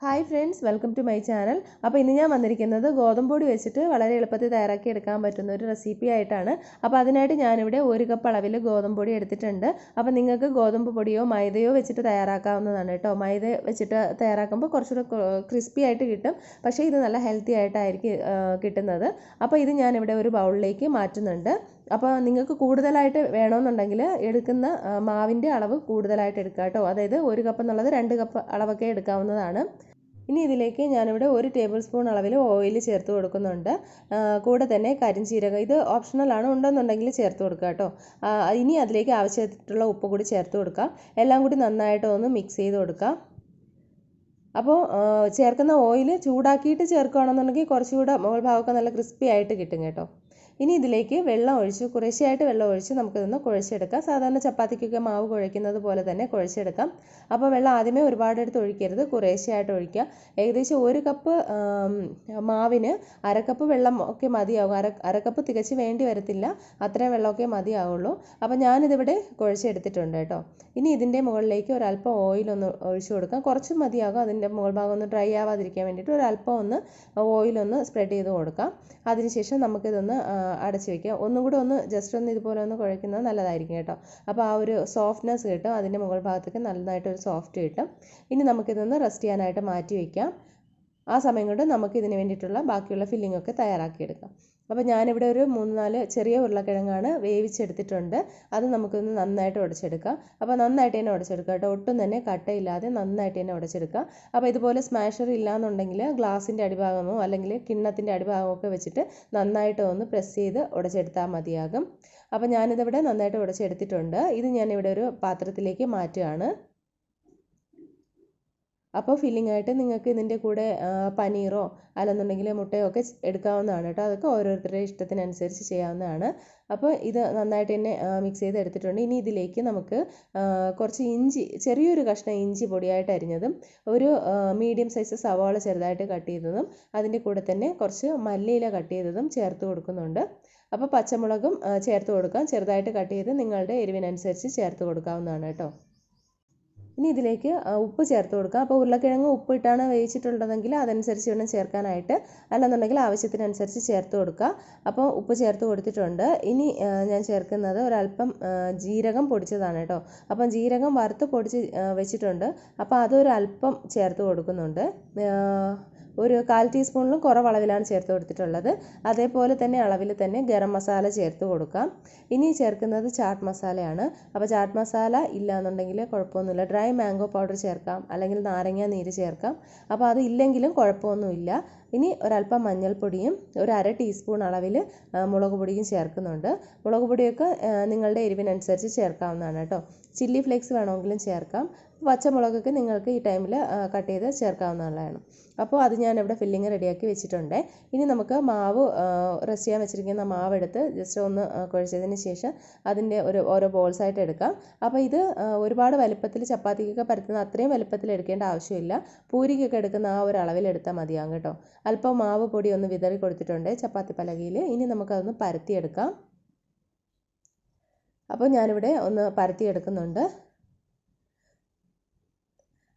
Hi friends, welcome to my channel. അപ്പോൾ ഇന്ന് ഞാൻ വന്നിരിക്കുന്നത് ഗോതമ്പ് പൊടി വെച്ചിട്ട് വളരെ എളുപ്പത്തിൽ തയ്യാറാക്കി എടുക്കാൻ പറ്റുന്ന ഒരു റെസിപ്പി ആയിട്ടാണ്. അപ്പോൾ അതിനായിട്ട് ഞാനിവിടെ 1 കപ്പ് അളവിൽ ഗോതമ്പ് പൊടി എടുത്തിട്ടുണ്ട്. അപ്പോൾ നിങ്ങൾക്ക് ഗോതമ്പ് പൊടിയോ മൈദയോ വെച്ചിട്ട് തയ്യാറാക്കാവുന്നതാണ് കേട്ടോ. മൈദ വെച്ചിട്ട് തയ്യാറാക്കുമ്പോൾ കുറച്ചുകൂടെ ക്രിസ്പി ആയിട്ട് കിട്ടും, പക്ഷേ ഇത് നല്ല ഹെൽത്തി ആയിട്ടായിരിക്കും കിട്ടുന്നത്. അപ്പോൾ ഇത് ഞാനിവിടെ ഒരു ബൗളിലേക്ക് മാറ്റുന്നുണ്ട്. അപ്പോൾ നിങ്ങൾക്ക് കൂടുതലായിട്ട് വേണമെന്നുണ്ടെങ്കിൽ എടുക്കുന്ന മാവിൻ്റെ അളവ് കൂടുതലായിട്ട് എടുക്കുക കേട്ടോ. അതായത് 1 കപ്പ് എന്നുള്ളത് 2 കപ്പ് അളവൊക്കെ എടുക്കാവുന്നതാണ്. ഇനി ഇതിലേക്ക് ഞാനിവിടെ 1 ടേബിൾ സ്പൂൺ അളവിൽ ഓയിൽ ചേർത്ത് കൊടുക്കുന്നുണ്ട്. കൂടെ തന്നെ കരിഞ്ചീരകം, ഇത് ഓപ്ഷണലാണ്, ഉണ്ടെന്നുണ്ടെങ്കിൽ ചേർത്ത് കൊടുക്കുക കേട്ടോ. ഇനി അതിലേക്ക് ആവശ്യമായിട്ടുള്ള ഉപ്പ് കൂടി ചേർത്ത് കൊടുക്കാം. എല്ലാം കൂടി നന്നായിട്ട് ഒന്ന് മിക്സ് ചെയ്ത് കൊടുക്കാം. അപ്പോൾ ചേർക്കുന്ന ഓയിൽ ചൂടാക്കിയിട്ട് ചേർക്കുകയാണെന്നുണ്ടെങ്കിൽ കുറച്ചുകൂടെ മുകൾ ഭാഗമൊക്കെ നല്ല ക്രിസ്പി ആയിട്ട് കിട്ടും കേട്ടോ. ഇനി ഇതിലേക്ക് വെള്ളം ഒഴിച്ച് കുറേശ്ശെയായിട്ട് വെള്ളം ഒഴിച്ച് നമുക്കിതൊന്ന് കുഴച്ചെടുക്കാം. സാധാരണ ചപ്പാത്തിക്കൊക്കെ മാവ് കുഴയ്ക്കുന്നത് പോലെ തന്നെ കുഴച്ചെടുക്കാം. അപ്പോൾ വെള്ളം ആദ്യമേ ഒരുപാട് എടുത്ത് ഒഴിക്കരുത്, കുറേശ്ശെയായിട്ട് ഒഴിക്കുക. ഏകദേശം 1 കപ്പ് മാവിന് 1/2 കപ്പ് വെള്ളം ഒക്കെ മതിയാകും. അര കപ്പ് തികച്ച് വേണ്ടി വരത്തില്ല, അത്രയും വെള്ളമൊക്കെ മതിയാവുള്ളൂ. അപ്പോൾ ഞാനിതിവിടെ കുഴച്ചെടുത്തിട്ടുണ്ട് കേട്ടോ. ഇനി ഇതിൻ്റെ മുകളിലേക്ക് ഒരല്പം ഓയിലൊന്ന് ഒഴിച്ചു കൊടുക്കാം. കുറച്ച് മതിയാകും, അതിൻ്റെ മുകൾ ഭാഗം ഒന്ന് ഡ്രൈ ആവാതിരിക്കാൻ വേണ്ടിയിട്ട് ഒരല്പം ഒന്ന് ഓയിലൊന്ന് സ്പ്രെഡ് ചെയ്ത് കൊടുക്കാം. അതിനുശേഷം നമുക്കിതൊന്ന് അടച്ച് വയ്ക്കുക. ഒന്നും കൂടെ ഒന്ന് ജസ്റ്റ് ഒന്ന് ഇതുപോലെ ഒന്ന് കുഴയ്ക്കുന്നത് നല്ലതായിരിക്കും കേട്ടോ. അപ്പോൾ ആ ഒരു സോഫ്റ്റ്നെസ് കിട്ടും, അതിൻ്റെ മുകൾ ഭാഗത്തേക്ക് നന്നായിട്ടൊരു സോഫ്റ്റ് കിട്ടും. ഇനി നമുക്കിതൊന്ന് റെസ്റ്റ് ചെയ്യാനായിട്ട് മാറ്റി വയ്ക്കാം. ആ സമയം കൊണ്ട് നമുക്ക് ഇതിന് വേണ്ടിയിട്ടുള്ള ബാക്കിയുള്ള ഫില്ലിംഗ് ഒക്കെ തയ്യാറാക്കിയെടുക്കാം. അപ്പോൾ ഞാനിവിടെ ഒരു 3-4 ചെറിയ ഉരുളക്കിഴങ്ങാണ് വേവിച്ചെടുത്തിട്ടുണ്ട്. അത് നമുക്കൊന്ന് നന്നായിട്ട് ഉടച്ചെടുക്കാം. അപ്പോൾ നന്നായിട്ട് തന്നെ ഉടച്ചെടുക്കുക കേട്ടോ, ഒട്ടും തന്നെ കട്ടയില്ലാതെ നന്നായിട്ട് തന്നെ ഉടച്ചെടുക്കുക. അപ്പോൾ ഇതുപോലെ സ്മാഷർ ഇല്ലാന്നുണ്ടെങ്കിൽ ഗ്ലാസിൻ്റെ അടിഭാഗമോ അല്ലെങ്കിൽ കിണ്ണത്തിൻ്റെ അടിഭാഗമോ ഒക്കെ വെച്ചിട്ട് നന്നായിട്ട് ഒന്ന് പ്രസ് ചെയ്ത് ഉടച്ചെടുത്താൽ മതിയാകും. അപ്പോൾ ഞാനിതിവിടെ നന്നായിട്ട് ഉടച്ചെടുത്തിട്ടുണ്ട്. ഇത് ഞാനിവിടെ ഒരു പാത്രത്തിലേക്ക് മാറ്റുകയാണ്. അപ്പോൾ ഫില്ലിംഗ് ആയിട്ട് നിങ്ങൾക്ക് ഇതിൻ്റെ കൂടെ പനീറോ അല്ലെന്നുണ്ടെങ്കിൽ മുട്ടയോ ഒക്കെ എടുക്കാവുന്നതാണ് കേട്ടോ. അതൊക്കെ ഓരോരുത്തരുടെ ഇഷ്ടത്തിനനുസരിച്ച് ചെയ്യാവുന്നതാണ്. അപ്പോൾ ഇത് നന്നായിട്ട് തന്നെ മിക്സ് ചെയ്ത് എടുത്തിട്ടുണ്ട്. ഇനി ഇതിലേക്ക് നമുക്ക് കുറച്ച് ഇഞ്ചി, ചെറിയൊരു കഷ്ണം ഇഞ്ചി പൊടിയായിട്ട് അരിഞ്ഞതും, ഒരു മീഡിയം സൈസ് സവാള ചെറുതായിട്ട് കട്ട് ചെയ്തതും, അതിൻ്റെ കൂടെ തന്നെ കുറച്ച് മല്ലിയില കട്ട് ചെയ്തതും ചേർത്ത് കൊടുക്കുന്നുണ്ട്. അപ്പോൾ പച്ചമുളകും ചേർത്ത് കൊടുക്കാം. ചെറുതായിട്ട് കട്ട് ചെയ്ത് നിങ്ങളുടെ എരിവിനനുസരിച്ച് ചേർത്ത് കൊടുക്കാവുന്നതാണ് കേട്ടോ. ഇനി ഇതിലേക്ക് ഉപ്പ് ചേർത്ത് കൊടുക്കാം. അപ്പോൾ ഉരുളക്കിഴങ്ങ് ഉപ്പിട്ടാണ് വേവിച്ചിട്ടുള്ളതെങ്കിൽ അതനുസരിച്ച് വേണം ചേർക്കാനായിട്ട്, അല്ലെന്നുണ്ടെങ്കിൽ ആവശ്യത്തിനനുസരിച്ച് ചേർത്ത് കൊടുക്കുക. അപ്പോൾ ഉപ്പ് ചേർത്ത് കൊടുത്തിട്ടുണ്ട്. ഇനി ഞാൻ ചേർക്കുന്നത് ഒരല്പം ജീരകം പൊടിച്ചതാണ് കേട്ടോ. അപ്പം ജീരകം വറുത്ത് പൊടിച്ച് വെച്ചിട്ടുണ്ട്. അപ്പോൾ അതൊരു അല്പം ചേർത്ത് കൊടുക്കുന്നുണ്ട്. ഒരു 1/4 ടീസ്പൂണിലും കുറവ് അളവിലാണ് ചേർത്ത് കൊടുത്തിട്ടുള്ളത്. അതേപോലെ തന്നെ അളവിൽ തന്നെ ഗരം മസാല ചേർത്ത് കൊടുക്കാം. ഇനി ചേർക്കുന്നത് ചാട്ട് മസാലയാണ്. അപ്പോൾ ചാട്ട് മസാല ഇല്ലയെന്നുണ്ടെങ്കിൽ കുഴപ്പമൊന്നുമില്ല, ഡ്രൈ മാംഗോ പൗഡർ ചേർക്കാം, അല്ലെങ്കിൽ നാരങ്ങ നീര് ചേർക്കാം. അപ്പോൾ അത് ഇല്ലെങ്കിലും കുഴപ്പമൊന്നുമില്ല. ഇനി ഒരല്പം മഞ്ഞൾപ്പൊടിയും ഒരു 1/2 ടീസ്പൂൺ അളവിൽ മുളക് പൊടിയും ചേർക്കുന്നുണ്ട്. മുളക് പൊടിയൊക്കെ നിങ്ങളുടെ എരിവിനനുസരിച്ച് ചേർക്കാവുന്നതാണ് കേട്ടോ. ചില്ലി ഫ്ലേക്സ് വേണമെങ്കിലും ചേർക്കാം. പച്ചമുളകൊക്കെ നിങ്ങൾക്ക് ഈ ടൈമിൽ കട്ട് ചെയ്ത് ചേർക്കാവുന്നതാണ്. അപ്പോൾ അത് ഞാനിവിടെ ഫില്ലിങ് റെഡിയാക്കി വെച്ചിട്ടുണ്ട്. ഇനി നമുക്ക് മാവ് റെസ്റ്റ് ചെയ്യാൻ വെച്ചിരിക്കുന്ന മാവ് എടുത്ത് ജസ്റ്റ് ഒന്ന് കുഴച്ചതിന് ശേഷം അതിൻ്റെ ഓരോ ബോൾസായിട്ട് എടുക്കാം. അപ്പോൾ ഇത് ഒരുപാട് വലുപ്പത്തിൽ ചപ്പാത്തിക്കൊക്കെ പരത്തുന്ന അത്രയും വലുപ്പത്തിൽ എടുക്കേണ്ട ആവശ്യമില്ല. പൂരിക്കൊക്കെ എടുക്കുന്ന ആ ഒരു അളവിൽ എടുത്താൽ മതിയാകും കേട്ടോ. അല്പം മാവ് പൊടി ഒന്ന് വിതറി കൊടുത്തിട്ടുണ്ട് ചപ്പാത്തി പലകയിൽ. ഇനി നമുക്കതൊന്ന് പരത്തിയെടുക്കാം. അപ്പോൾ ഞാനിവിടെ ഒന്ന് പരത്തിയെടുക്കുന്നുണ്ട്.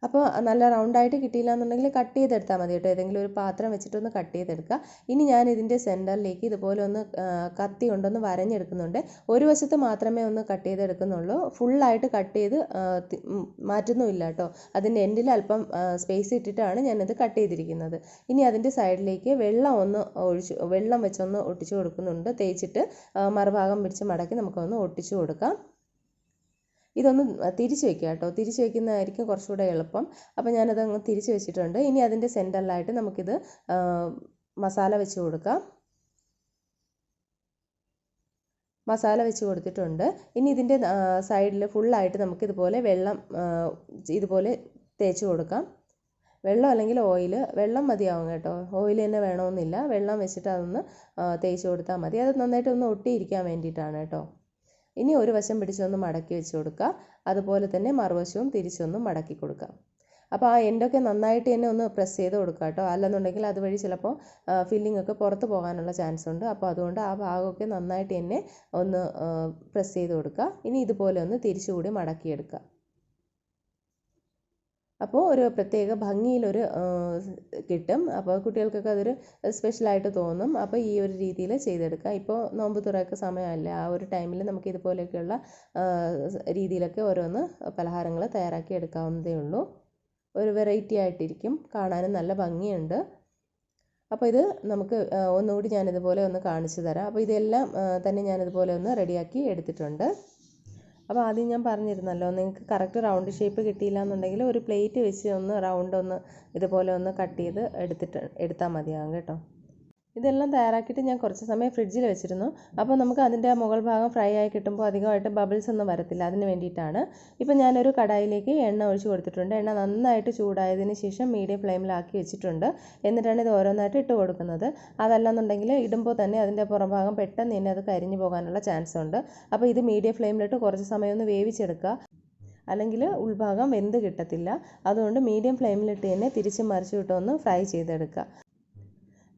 അപ്പോൾ നല്ല റൗണ്ടായിട്ട് കിട്ടിയില്ല എന്നുണ്ടെങ്കിൽ കട്ട് ചെയ്തെടുത്താൽ മതി കേട്ടോ. ഏതെങ്കിലും ഒരു പാത്രം വെച്ചിട്ടൊന്ന് കട്ട് ചെയ്തെടുക്കുക. ഇനി ഞാൻ ഇതിൻ്റെ സെൻറ്ററിലേക്ക് ഇതുപോലെ ഒന്ന് കത്തി കൊണ്ടൊന്ന് വരഞ്ഞെടുക്കുന്നുണ്ട്. ഒരു വശത്ത് മാത്രമേ ഒന്ന് കട്ട് ചെയ്തെടുക്കുന്നുള്ളൂ, ഫുള്ളായിട്ട് കട്ട് ചെയ്ത് മാറ്റുന്നുമില്ല കേട്ടോ. അതിൻ്റെ എൻഡിൽ അല്പം സ്പേസ് ഇട്ടിട്ടാണ് ഞാനിത് കട്ട് ചെയ്തിരിക്കുന്നത്. ഇനി അതിൻ്റെ സൈഡിലേക്ക് വെള്ളം വെച്ചൊന്ന് ഒട്ടിച്ചു കൊടുക്കുന്നുണ്ട്. തേച്ചിട്ട് മറുഭാഗം പിടിച്ച് മടക്കി നമുക്കൊന്ന് ഒട്ടിച്ചു കൊടുക്കാം. ഇതൊന്ന് തിരിച്ച് വയ്ക്കുക കേട്ടോ, തിരിച്ച് വയ്ക്കുന്നതായിരിക്കും കുറച്ചുകൂടെ എളുപ്പം. അപ്പോൾ ഞാനതങ്ങ് തിരിച്ച് വെച്ചിട്ടുണ്ട്. ഇനി അതിൻ്റെ സെൻറ്ററിലായിട്ട് നമുക്കിത് മസാല വെച്ച് കൊടുക്കാം. മസാല വെച്ച് കൊടുത്തിട്ടുണ്ട്. ഇനി ഇതിൻ്റെ സൈഡിൽ ഫുള്ളായിട്ട് നമുക്കിതുപോലെ വെള്ളം ഇതുപോലെ തേച്ച് കൊടുക്കാം. വെള്ളം അല്ലെങ്കിൽ ഓയിൽ, വെള്ളം മതിയാവും കേട്ടോ, ഓയിൽ തന്നെ വേണമെന്നില്ല. വെള്ളം വെച്ചിട്ട് അതൊന്ന് തേച്ച് കൊടുത്താൽ മതി. അത് നന്നായിട്ടൊന്ന് ഒട്ടിയിരിക്കാൻ വേണ്ടിയിട്ടാണ് കേട്ടോ. ഇനി ഒരു വശം പിടിച്ചൊന്ന് മടക്കി വെച്ച് കൊടുക്കുക. അതുപോലെ തന്നെ മറുവശവും തിരിച്ചൊന്ന് മടക്കി കൊടുക്കുക. അപ്പോൾ ആ എൻഡൊക്കെ നന്നായിട്ട് തന്നെ ഒന്ന് പ്രസ് ചെയ്ത് കൊടുക്കുക കേട്ടോ. അല്ലെന്നുണ്ടെങ്കിൽ അതുവഴി ചിലപ്പോൾ ഫില്ലിംഗ് ഒക്കെ പുറത്ത് പോകാനുള്ള ചാൻസ് ഉണ്ട്. അപ്പോൾ അതുകൊണ്ട് ആ ഭാഗമൊക്കെ നന്നായിട്ട് തന്നെ ഒന്ന് പ്രസ് ചെയ്ത് കൊടുക്കുക. ഇനി ഇതുപോലെ ഒന്ന് തിരിച്ചുകൂടി മടക്കിയെടുക്കുക. അപ്പോൾ ഒരു പ്രത്യേക ഭംഗിയിലൊരു കിട്ടും. അപ്പോൾ കുട്ടികൾക്കൊക്കെ അതൊരു സ്പെഷ്യലായിട്ട് തോന്നും. അപ്പോൾ ഈ ഒരു രീതിയിൽ ചെയ്തെടുക്കുക. ഇപ്പോൾ നോമ്പ് തുറയൊക്കെ സമയമല്ല, ആ ഒരു ടൈമിൽ നമുക്ക് ഇതുപോലെയൊക്കെയുള്ള രീതിയിലൊക്കെ ഓരോന്ന് പലഹാരങ്ങൾ തയ്യാറാക്കി എടുക്കാവുന്നതേ ഉള്ളൂ. ഒരു വെറൈറ്റി ആയിട്ടിരിക്കും, കാണാനും നല്ല ഭംഗിയുണ്ട്. അപ്പോൾ ഇത് നമുക്ക് ഒന്നുകൂടി ഞാനിതുപോലെ ഒന്ന് കാണിച്ചു തരാം. അപ്പോൾ ഇതെല്ലാം തന്നെ ഞാനിതുപോലെ ഒന്ന് റെഡിയാക്കി എടുത്തിട്ടുണ്ട്. അപ്പോൾ ആദ്യം ഞാൻ പറഞ്ഞിരുന്നല്ലോ, നിങ്ങൾക്ക് കറക്റ്റ് റൗണ്ട് ഷേപ്പ് കിട്ടിയില്ല എന്നുണ്ടെങ്കിൽ ഒരു പ്ലേറ്റ് വെച്ച് ഒന്ന് റൗണ്ട് ഒന്ന് ഇതുപോലെ ഒന്ന് കട്ട് ചെയ്ത് എടുത്താൽ മതിയാകും കേട്ടോ. ഇതെല്ലാം തയ്യാറാക്കിയിട്ട് ഞാൻ കുറച്ച് സമയം ഫ്രിഡ്ജിൽ വെച്ചിരുന്നു. അപ്പോൾ നമുക്ക് അതിൻ്റെ മുകൾ ഭാഗം ഫ്രൈ ആയി കിട്ടുമ്പോൾ അധികമായിട്ട് ബബിൾസ് ഒന്നും വരത്തില്ല, അതിന് വേണ്ടിയിട്ടാണ്. ഇപ്പോൾ ഞാനൊരു കടായിലേക്ക് എണ്ണ ഒഴിച്ച് കൊടുത്തിട്ടുണ്ട്. എണ്ണ നന്നായിട്ട് ചൂടായതിന് ശേഷം മീഡിയം ഫ്ലെയിമിലാക്കി വെച്ചിട്ടുണ്ട്. എന്നിട്ടാണ് ഇത് ഓരോന്നായിട്ട് ഇട്ട് കൊടുക്കുന്നത്. അതല്ലെന്നുണ്ടെങ്കിൽ ഇടുമ്പോൾ തന്നെ അതിൻ്റെ പുറംഭാഗം പെട്ടെന്ന് തന്നെ അത് കരിഞ്ഞു പോകാനുള്ള ചാൻസ് ഉണ്ട്. അപ്പോൾ ഇത് മീഡിയം ഫ്ലെയിമിലിട്ട് കുറച്ച് സമയം ഒന്ന് വേവിച്ചെടുക്കുക, അല്ലെങ്കിൽ ഉൾഭാഗം വെന്ത് കിട്ടത്തില്ല. അതുകൊണ്ട് മീഡിയം ഫ്ലെയിമിലിട്ട് തന്നെ തിരിച്ച് മറിച്ച് വിട്ടൊന്ന് ഫ്രൈ ചെയ്തെടുക്കുക.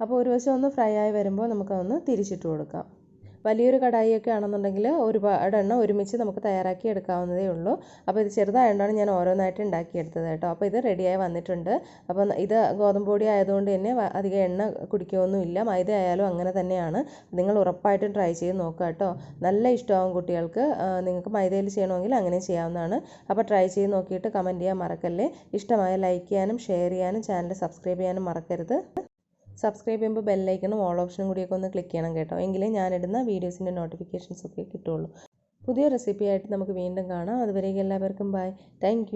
അപ്പോൾ ഒരു വശം ഒന്ന് ഫ്രൈ ആയി വരുമ്പോൾ നമുക്കതൊന്ന് തിരിച്ചിട്ട് കൊടുക്കാം. വലിയൊരു കടായിയൊക്കെ ആണെന്നുണ്ടെങ്കിൽ ഒരുപാട് എണ്ണ ഒരുമിച്ച് നമുക്ക് തയ്യാറാക്കി എടുക്കാവുന്നതേ ഉള്ളൂ. അപ്പോൾ ഇത് ചെറുതായതുകൊണ്ടാണ് ഞാൻ ഓരോന്നായിട്ട് ഉണ്ടാക്കിയെടുത്തത് കേട്ടോ. അപ്പോൾ ഇത് റെഡിയായി വന്നിട്ടുണ്ട്. അപ്പോൾ ഇത് ഗോതമ്പ് പൊടി ആയതുകൊണ്ട് തന്നെ അധികം എണ്ണ കുടിക്കുകയൊന്നുമില്ല. മൈദ ആയാലും അങ്ങനെ തന്നെയാണ്. നിങ്ങൾ ഉറപ്പായിട്ടും ട്രൈ ചെയ്ത് നോക്കുക കേട്ടോ. നല്ല ഇഷ്ടമാകും കുട്ടികൾക്ക്. നിങ്ങൾക്ക് മൈദയിൽ ചെയ്യണമെങ്കിൽ അങ്ങനെ ചെയ്യാവുന്നതാണ്. അപ്പോൾ ട്രൈ ചെയ്ത് നോക്കിയിട്ട് കമൻറ്റ് ചെയ്യാൻ മറക്കല്ലേ. ഇഷ്ടമായ ലൈക്ക് ചെയ്യാനും ഷെയർ ചെയ്യാനും ചാനൽ സബ്സ്ക്രൈബ് ചെയ്യാനും മറക്കരുത്. സബ്സ്ക്രൈബ് ചെയ്യുമ്പോൾ ബെല്ലൈക്കണും ഓൾ ഓപ്ഷനും കൂടിയൊക്കെ ഒന്ന് ക്ലിക്ക് ചെയ്യണം കേട്ടോ. എങ്കിലേ ഞാനിടുന്ന വീഡിയോസിൻ്റെ നോട്ടിഫിക്കേഷൻസ് ഒക്കെ കിട്ടുള്ളൂ. പുതിയ റെസിപ്പി ആയിട്ട് നമുക്ക് വീണ്ടും കാണാം. അതുവരേക്കും എല്ലാവർക്കും ബൈ. താങ്ക്